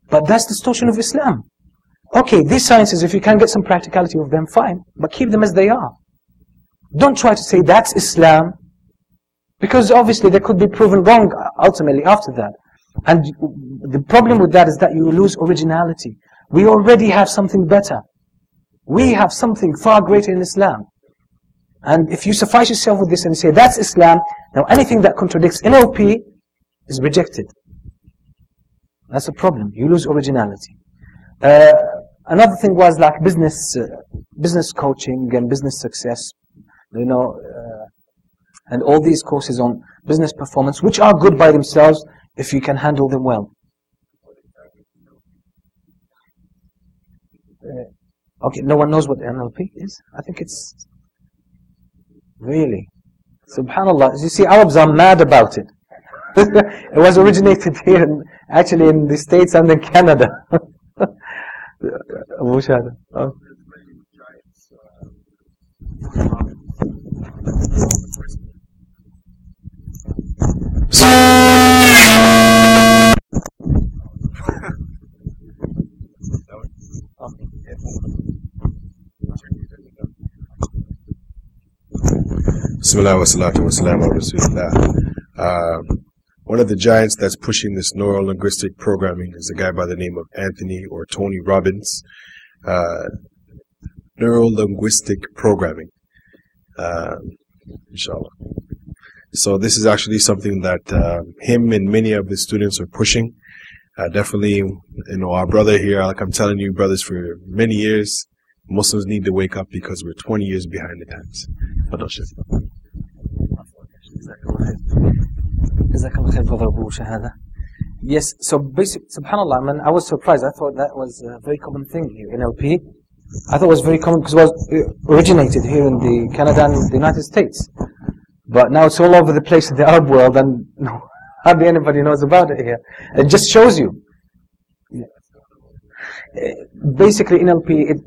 But that's the distortion of Islam. Okay, these sciences, if you can get some practicality with them, fine. But keep them as they are. Don't try to say that's Islam. Because obviously they could be proven wrong ultimately after that. And the problem with that is that you lose originality. We already have something better. We have something far greater in Islam. And if you suffice yourself with this and say that's Islam, now anything that contradicts NLP is rejected. That's a problem. You lose originality. Another thing was like business coaching and business success, and all these courses on business performance, which are good by themselves if you can handle them well. Okay, no one knows what NLP is? I think it's really, subhanallah. You see, Arabs are mad about it. It was originated here, actually in the States and in Canada. Abu Shahada. Oh. Bismillah wa salatu wa salam ala Rasulullah. One of the giants that's pushing this neuro-linguistic programming is a guy by the name of Anthony or Tony Robbins. Neuro-linguistic programming. Inshallah. So this is actually something that him and many of his students are pushing. Definitely, our brother here, like I'm telling you, brothers, for many years, Muslims need to wake up because we're 20 years behind the times. Yes, so basically, subhanAllah, I was surprised. I thought that was a very common thing here in NLP. I thought it was very common because it was originated here in the Canada and the United States. But now it's all over the place in the Arab world and hardly anybody knows about it here. It just shows you. Basically, NLP, it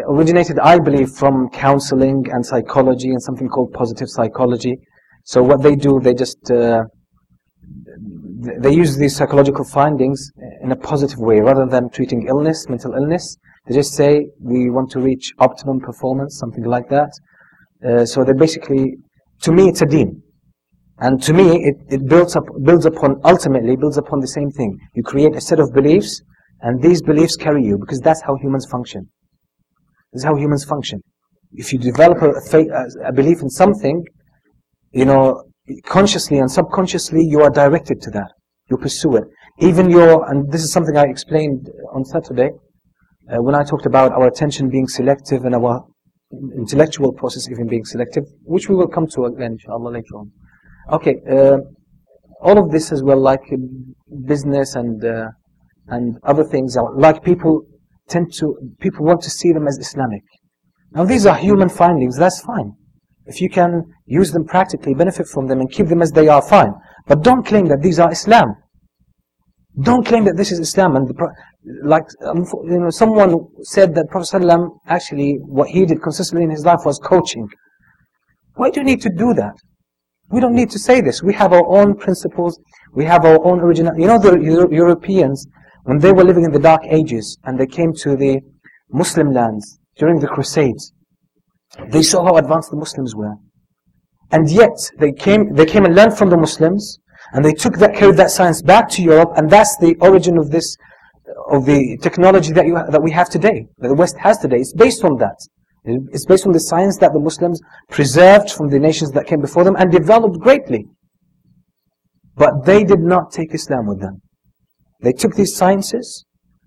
originated, I believe, from counseling and psychology and something called positive psychology. So what they do, they just, they use these psychological findings in a positive way. Rather than treating illness, mental illness, they just say, we want to reach optimum performance, something like that. So they basically, to me, it's a deen. And to me, it builds upon the same thing. You create a set of beliefs, and these beliefs carry you, because that's how humans function. This is how humans function. If you develop a belief in something, consciously and subconsciously, you are directed to that. You pursue it. And this is something I explained on Saturday, when I talked about our attention being selective and our intellectual process even being selective, which we will come to again, inshallah, later on. Okay, all of this as well, like business and other things, like people want to see them as Islamic. Now these are human findings, that's fine. If you can use them practically, benefit from them and keep them as they are, fine. But don't claim that these are Islam. Don't claim that this is Islam. And someone said that Prophet ﷺ, actually what he did consistently in his life was coaching. Why do you need to do that? We don't need to say this. We have our own principles. We have our own original. The Europeans, when they were living in the Dark Ages and they came to the Muslim lands during the Crusades, they saw how advanced the Muslims were. And yet, they came and learned from the Muslims, and they carried that science back to Europe, and that's the origin of the technology that we have today, that the West has today. It's based on that. It's based on the science that the Muslims preserved from the nations that came before them and developed greatly. But they did not take Islam with them. They took these sciences,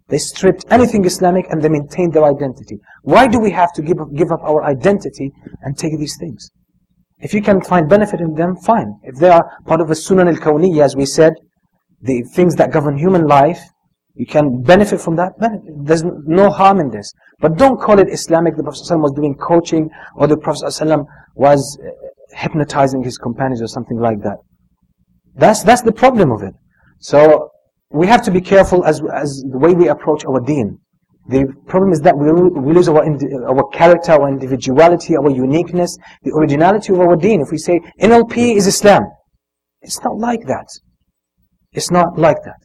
they stripped anything Islamic, and they maintained their identity. Why do we have to give up our identity and take these things? If you can find benefit in them, fine. If they are part of a sunan al-kawniyya, as we said, the things that govern human life, you can benefit from that. There's no harm in this. But don't call it Islamic. The Prophet ﷺ was doing coaching, or the Prophet ﷺ was hypnotizing his companions or something like that. That's the problem of it. So we have to be careful as the way we approach our deen. The problem is that we lose our character, our individuality, our uniqueness, the originality of our deen. If we say NLP is Islam, it's not like that. It's not like that.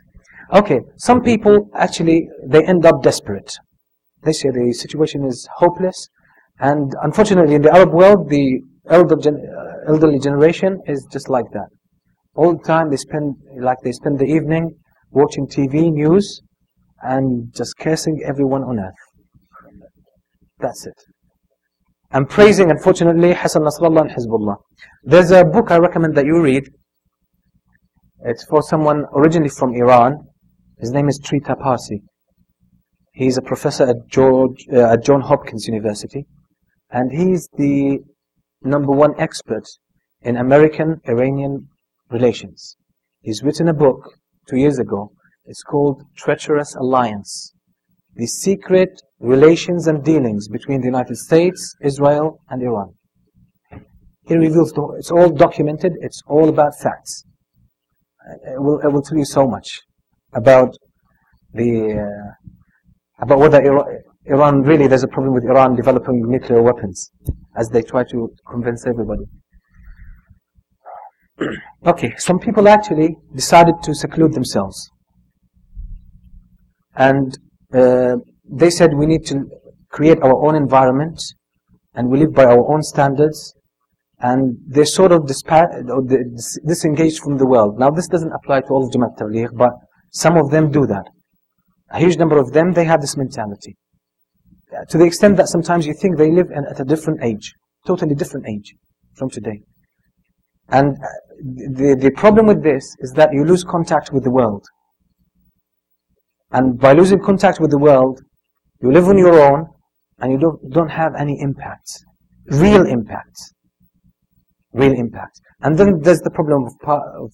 Okay, some people actually, they end up desperate. They say the situation is hopeless, and unfortunately in the Arab world, the elderly generation is just like that. All the time they spend the evening watching TV news and just cursing everyone on earth. That's it. And praising, unfortunately, Hassan Nasrallah and Hezbollah. There's a book I recommend that you read. It's for someone originally from Iran. His name is Trita Parsi. He's a professor at John Hopkins University. And he's the #1 expert in American-Iranian relations. He's written a book 2 years ago. It's called Treacherous Alliance: The Secret Relations and Dealings Between the United States, Israel, and Iran. He reveals, it's all documented, it's all about facts. It will tell you so much about about whether Iran really, there's a problem with Iran developing nuclear weapons, as they try to convince everybody. Okay, some people actually decided to seclude themselves. And they said we need to create our own environment, and we live by our own standards, and they sort of disengaged from the world. Now this doesn't apply to all of Jamaat Tabligh, but some of them do that. A huge number of them, they have this mentality. To the extent that sometimes you think they live at a different age, totally different age from today. And the problem with this is that you lose contact with the world. And by losing contact with the world, you live on your own, and you don't have any impact. Real impact. Real impact. And then there's the problem of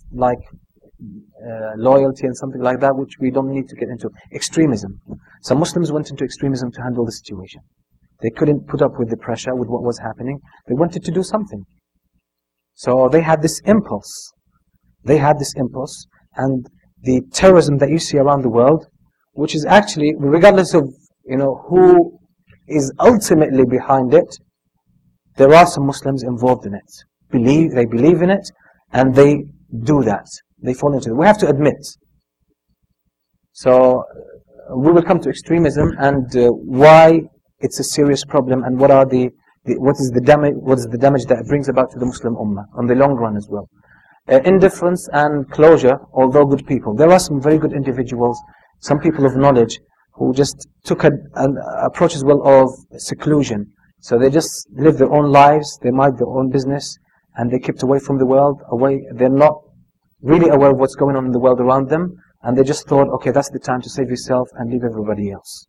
loyalty and something like that, which we don't need to get into. Extremism. Some Muslims went into extremism to handle the situation. They couldn't put up with the pressure, with what was happening. They wanted to do something. So they had this impulse. And the terrorism that you see around the world, which is actually, regardless of who is ultimately behind it, there are some Muslims involved in it. They believe in it, and they do that. They fall into it. We have to admit. So we will come to extremism and why it's a serious problem, and what is the damage that it brings about to the Muslim Ummah on the long run as well. Indifference and closure, although good people. There are some very good individuals, some people of knowledge, who just took an approach as well of seclusion. So they just live their own lives, they mind their own business, and they kept away from the world, they're not really aware of what's going on in the world around them, and they just thought, okay, that's the time to save yourself and leave everybody else.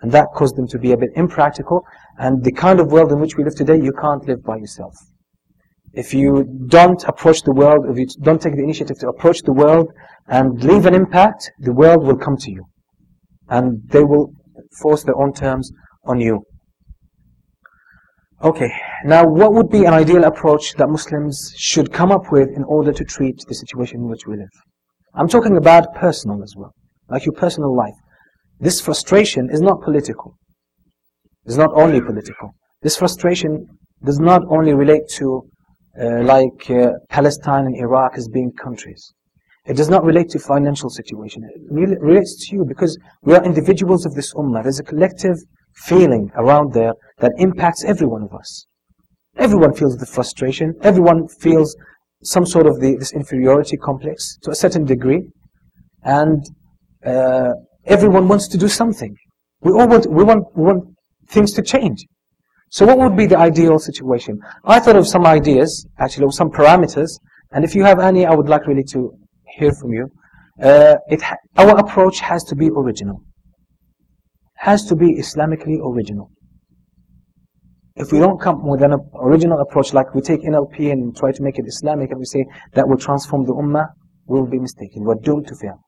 And that caused them to be a bit impractical, and the kind of world in which we live today, you can't live by yourself. If you don't approach the world, if you don't take the initiative to approach the world and leave an impact, the world will come to you. And they will force their own terms on you. Okay, now what would be an ideal approach that Muslims should come up with in order to treat the situation in which we live? I'm talking about personal as well, like your personal life. This frustration is not political. It's not only political. This frustration does not only relate to Palestine and Iraq as being countries. It does not relate to financial situation. It relates to you because we are individuals of this ummah. There's a collective feeling around there that impacts every one of us. Everyone feels the frustration. Everyone feels some sort of this inferiority complex to a certain degree. And everyone wants to do something. We want things to change. So what would be the ideal situation? I thought of some ideas, actually, of some parameters, and if you have any, I would like really to hear from you. Our approach has to be original. Has to be Islamically original. If we don't come with an original approach, like we take NLP and try to make it Islamic, and we say that will transform the ummah, we'll be mistaken. We're doomed to fail.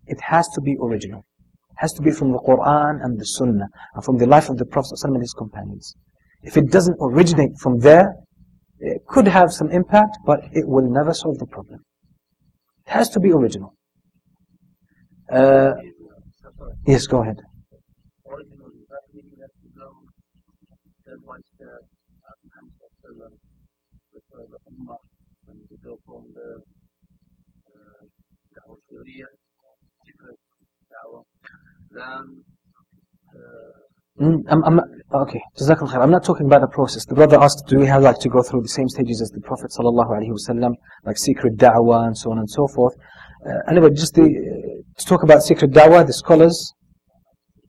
It has to be original. It has to be from the Quran and the Sunnah, and from the life of the Prophet ﷺ and his companions. If it doesn't originate from there, it could have some impact, but it will never solve the problem. It has to be original. Yes, go ahead. Originally, that meaning that you know that once the with the Ummah, and to go from the whole Sharia, different Islam. Okay, Jazakallah khair. I'm not talking about the process. The brother asked, do we have like to go through the same stages as the Prophet sallallahu alaihi wasallam, like secret da'wah and so on and so forth. Anyway, just to talk about secret da'wah, the scholars,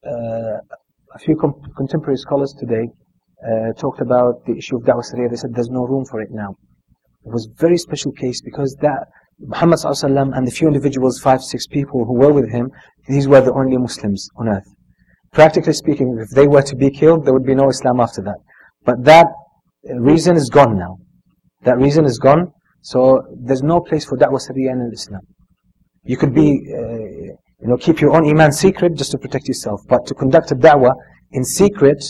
a few contemporary scholars today talked about the issue of da'wah sariyah. They said there's no room for it now. It was a very special case because that Muhammad sallallahu alaihi wasallam and the few individuals, 5, 6 people who were with him, these were the only Muslims on earth. Practically speaking, if they were to be killed, there would be no Islam after that. But that reason is gone now. That reason is gone. So there's no place for da'wah sariyah in Islam. You could be, keep your own iman secret just to protect yourself. But to conduct a da'wah in secret,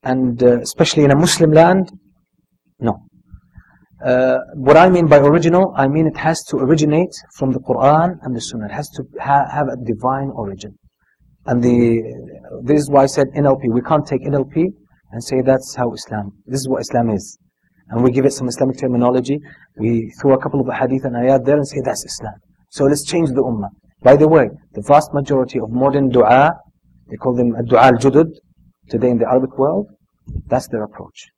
and especially in a Muslim land, no. What I mean by original, I mean it has to originate from the Quran and the Sunnah. It has to have a divine origin. And this is why I said NLP. We can't take NLP and say that's how Islam, this is what Islam is. And we give it some Islamic terminology. We throw a couple of hadith and ayat there and say that's Islam. So let's change the ummah. By the way, the vast majority of modern dua, they call them dua al-judud, today in the Arabic world, that's their approach.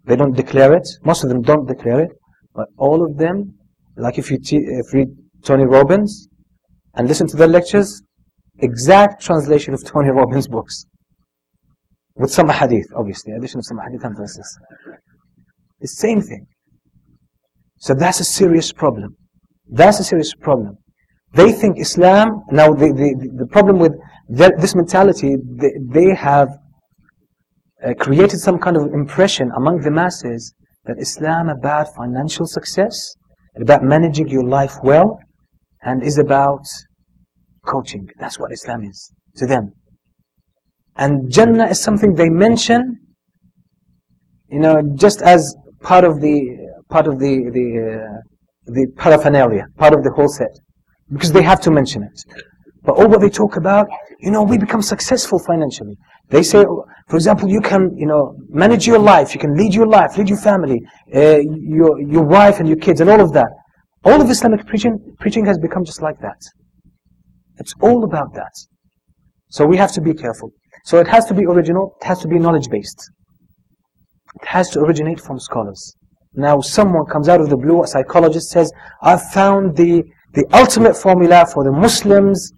They don't declare it. Most of them don't declare it. But all of them, like if you read Tony Robbins and listen to their lectures, exact translation of Tony Robbins' books. With some hadith, obviously, addition of some hadith and verses. The same thing. So that's a serious problem. That's a serious problem. They think Islam, now the problem with this mentality, they have created some kind of impression among the masses that Islam about financial success, about managing your life well, and is about coaching. That's what Islam is to them. And Jannah is something they mention, just as part of the paraphernalia, part of the whole set, because they have to mention it. But all what they talk about, we become successful financially. They say, for example, you can, manage your life, you can lead your life, lead your family, your wife and your kids, and all of that. All of Islamic preaching has become just like that. It's all about that. So we have to be careful. So it has to be original, it has to be knowledge-based. It has to originate from scholars. Now someone comes out of the blue, a psychologist says, I've found the ultimate formula for the Muslims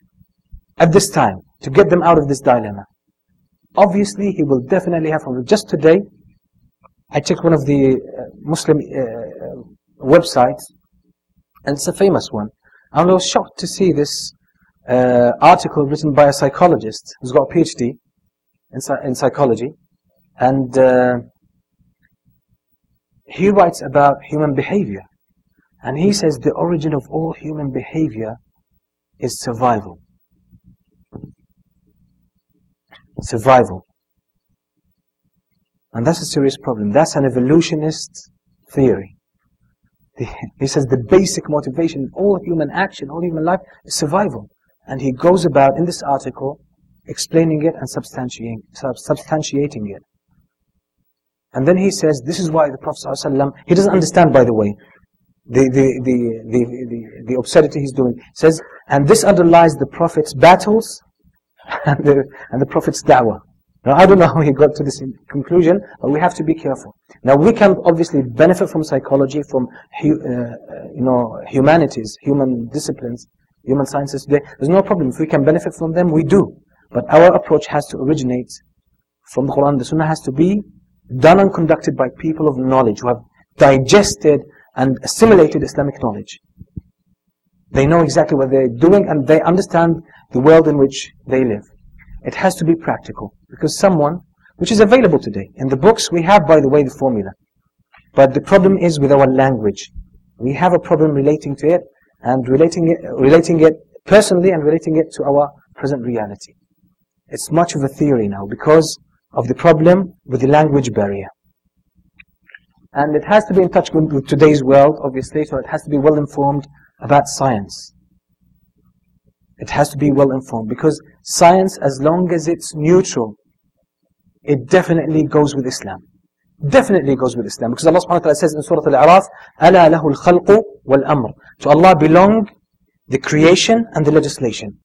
at this time, to get them out of this dilemma. Obviously, he will definitely have from just today, I checked one of the Muslim websites, and it's a famous one. I was shocked to see this article written by a psychologist who's got a PhD in psychology, and he writes about human behavior, and he says the origin of all human behavior is survival. Survival. And that's a serious problem. That's an evolutionist theory. He says the basic motivation in all human action, all human life is survival. And he goes about in this article explaining it and substantiating it. And then he says, this is why the Prophet ﷺ, he doesn't understand, by the way, the absurdity he's doing. He says, and this underlies the Prophet's battles and the Prophet's da'wah. Now, I don't know how he got to this conclusion, but we have to be careful. Now, we can obviously benefit from psychology, from humanities, human disciplines, human sciences today. There's no problem. If we can benefit from them, we do. But our approach has to originate from the Quran. The Sunnah has to be done and conducted by people of knowledge who have digested and assimilated Islamic knowledge. They know exactly what they're doing and they understand the world in which they live. It has to be practical, because someone, which is available today, in the books we have, by the way, the formula. But the problem is with our language. We have a problem relating to it, and relating it personally and relating it to our present reality. It's much of a theory now, because of the problem with the language barrier. And it has to be in touch with today's world, obviously, so it has to be well informed about science. It has to be well informed, because science, as long as it's neutral, it definitely goes with Islam. Definitely goes with Islam. Because Allah subhanahu wa ta'ala says in Surah Al-A'raf, أَلَا لَهُ الْخَلْقُ وَالْأَمْرُ. To Allah belong the creation and the legislation.